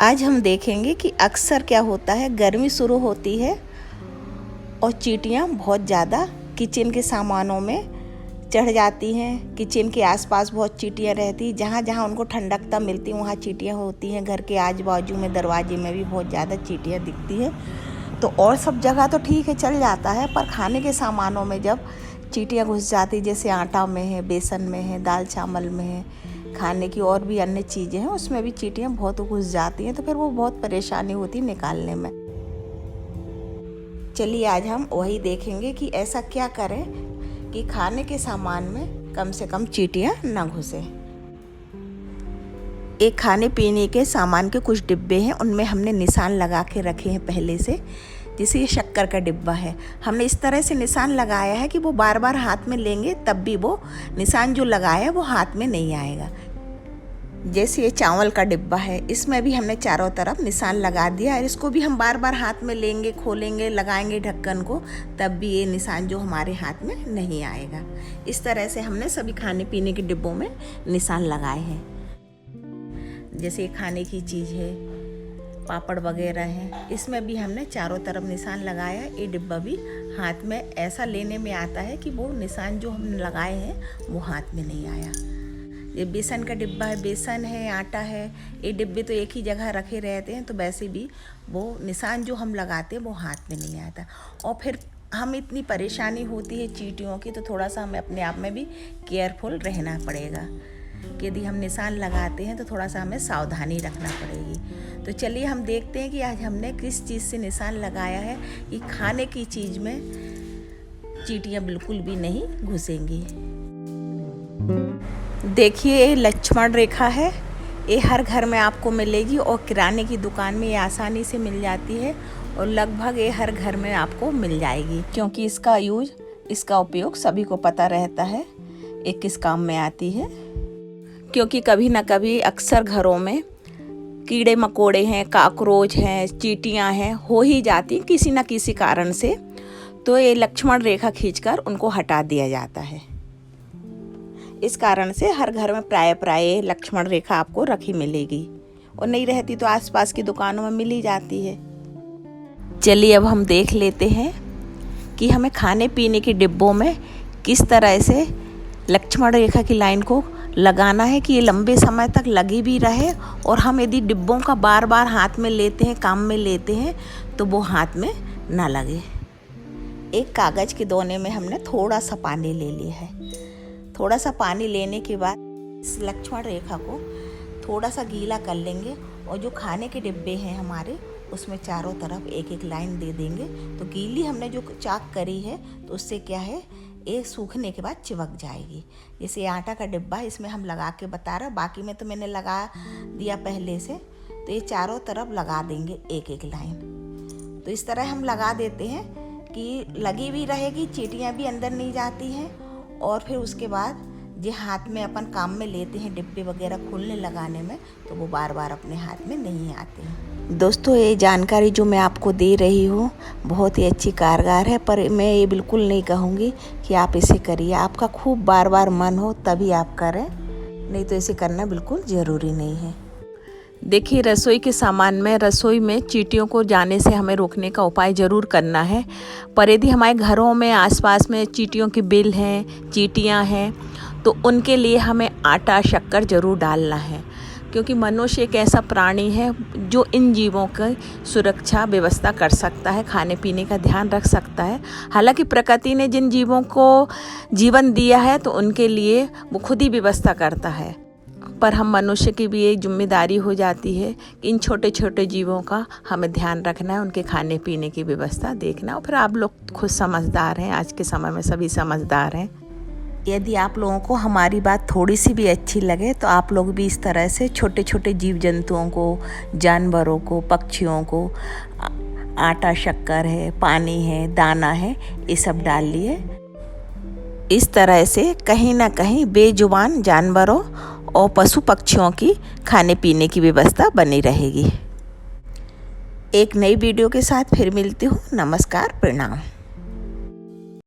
आज हम देखेंगे कि अक्सर क्या होता है, गर्मी शुरू होती है और चींटियाँ बहुत ज़्यादा किचन के सामानों में चढ़ जाती हैं। किचन के आसपास बहुत चींटियाँ रहती, जहाँ जहाँ उनको ठंडकता मिलती वहाँ चींटियाँ होती हैं। घर के आजू बाजू में, दरवाजे में भी बहुत ज़्यादा चींटियाँ दिखती हैं। तो और सब जगह तो ठीक है, चल जाता है, पर खाने के सामानों में जब चींटियाँ घुस जाती, जैसे आटा में है, बेसन में है, दाल चावल में है, खाने की और भी अन्य चीज़ें हैं, उसमें भी चींटियाँ बहुत घुस जाती हैं। तो फिर वो बहुत परेशानी होती निकालने में। चलिए आज हम वही देखेंगे कि ऐसा क्या करें कि खाने के सामान में कम से कम चींटियाँ ना घुसे। एक खाने पीने के सामान के कुछ डिब्बे हैं, उनमें हमने निशान लगा के रखे हैं पहले से। जैसे ये शक्कर का डिब्बा है, हमने इस तरह से निशान लगाया है कि वो बार बार हाथ में लेंगे तब भी वो निशान जो लगाया है वो हाथ में नहीं आएगा। जैसे ये चावल का डिब्बा है, इसमें भी हमने चारों तरफ निशान लगा दिया है। इसको भी हम बार बार हाथ में लेंगे, खोलेंगे, लगाएंगे ढक्कन को, तब भी ये निशान जो हमारे हाथ में नहीं आएगा। इस तरह से हमने सभी खाने पीने के डिब्बों में निशान लगाए हैं। जैसे खाने की चीज़ है, पापड़ वगैरह हैं, इसमें भी हमने चारों तरफ निशान लगाया। ये डिब्बा भी हाथ में ऐसा लेने में आता है कि वो निशान जो हमने लगाए हैं वो हाथ में नहीं आया। ये बेसन का डिब्बा है, बेसन है, आटा है, ये डिब्बे तो एक ही जगह रखे रहते हैं, तो वैसे भी वो निशान जो हम लगाते हैं वो हाथ में नहीं आता। और फिर हम इतनी परेशानी होती है चींटियों की, तो थोड़ा सा हमें अपने आप में भी केयरफुल रहना पड़ेगा कि यदि हम निशान लगाते हैं तो थोड़ा सा हमें सावधानी रखना पड़ेगी। तो चलिए हम देखते हैं कि आज हमने किस चीज़ से निशान लगाया है कि खाने की चीज़ में चींटियाँ बिल्कुल भी नहीं घुसेंगी। देखिए ये लक्ष्मण रेखा है, ये हर घर में आपको मिलेगी और किराने की दुकान में ये आसानी से मिल जाती है और लगभग ये हर घर में आपको मिल जाएगी, क्योंकि इसका उपयोग सभी को पता रहता है ये किस काम में आती है। क्योंकि कभी ना कभी अक्सर घरों में कीड़े मकोड़े हैं, काकरोच हैं, चींटियाँ हैं, हो ही जाती किसी न किसी कारण से, तो ये लक्ष्मण रेखा खींचकर उनको हटा दिया जाता है। इस कारण से हर घर में प्राय लक्ष्मण रेखा आपको रखी मिलेगी, और नहीं रहती तो आसपास की दुकानों में मिल ही जाती है। चलिए अब हम देख लेते हैं कि हमें खाने पीने के डिब्बों में किस तरह से लक्ष्मण रेखा की लाइन को लगाना है कि ये लंबे समय तक लगी भी रहे, और हम यदि डिब्बों का बार बार हाथ में लेते हैं, काम में लेते हैं, तो वो हाथ में ना लगे। एक कागज़ के दोने में हमने थोड़ा सा पानी ले लिया है। थोड़ा सा पानी लेने के बाद इस लक्ष्मण रेखा को थोड़ा सा गीला कर लेंगे, और जो खाने के डिब्बे हैं हमारे, उसमें चारों तरफ एक एक लाइन दे देंगे। तो गीली हमने जो चाक करी है, तो उससे क्या है, ये सूखने के बाद चिपक जाएगी। जैसे आटा का डिब्बा है, इसमें हम लगा के बता रहे, बाकी में तो मैंने लगा दिया पहले से। तो ये चारों तरफ लगा देंगे एक एक लाइन। तो इस तरह हम लगा देते हैं कि लगी भी रहेगी, चींटियाँ भी अंदर नहीं जाती हैं। और फिर उसके बाद जो हाथ में अपन काम में लेते हैं डिब्बे वगैरह खोलने लगाने में, तो वो बार बार अपने हाथ में नहीं आते हैं। दोस्तों ये जानकारी जो मैं आपको दे रही हूँ बहुत ही अच्छी कारगर है, पर मैं ये बिल्कुल नहीं कहूँगी कि आप इसे करिए। आपका खूब बार बार मन हो तभी आप करें, नहीं तो इसे करना बिल्कुल ज़रूरी नहीं है। देखिए रसोई के सामान में, रसोई में चींटियों को जाने से हमें रोकने का उपाय ज़रूर करना है। पर यदि हमारे घरों में आसपास में चींटियों की बिल हैं, चींटियाँ हैं, तो उनके लिए हमें आटा शक्कर ज़रूर डालना है, क्योंकि मनुष्य एक ऐसा प्राणी है जो इन जीवों की सुरक्षा व्यवस्था कर सकता है, खाने पीने का ध्यान रख सकता है। हालांकि प्रकृति ने जिन जीवों को जीवन दिया है तो उनके लिए वो खुद ही व्यवस्था करता है, पर हम मनुष्य की भी एक जिम्मेदारी हो जाती है कि इन छोटे छोटे जीवों का हमें ध्यान रखना है, उनके खाने पीने की व्यवस्था देखना। और फिर आप लोग खुद समझदार हैं, आज के समय में सभी समझदार हैं। यदि आप लोगों को हमारी बात थोड़ी सी भी अच्छी लगे, तो आप लोग भी इस तरह से छोटे छोटे जीव जंतुओं को, जानवरों को, पक्षियों को आटा शक्कर है, पानी है, दाना है, ये सब डाल लिए। इस तरह से कहीं ना कहीं बेजुबान जानवरों और पशु पक्षियों की खाने पीने की व्यवस्था बनी रहेगी। एक नई वीडियो के साथ फिर मिलती हूँ। नमस्कार, प्रणाम।